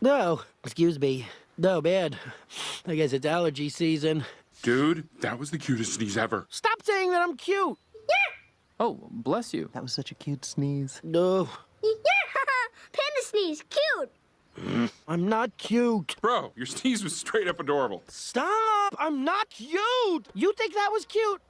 No, excuse me. No, man. I guess it's allergy season. Dude, that was the cutest sneeze ever. Stop saying that I'm cute. Oh, bless you. That was such a cute sneeze. No, Panda sneeze, cute. I'm not cute. Bro, your sneeze was straight up adorable. Stop! I'm not cute! You think that was cute?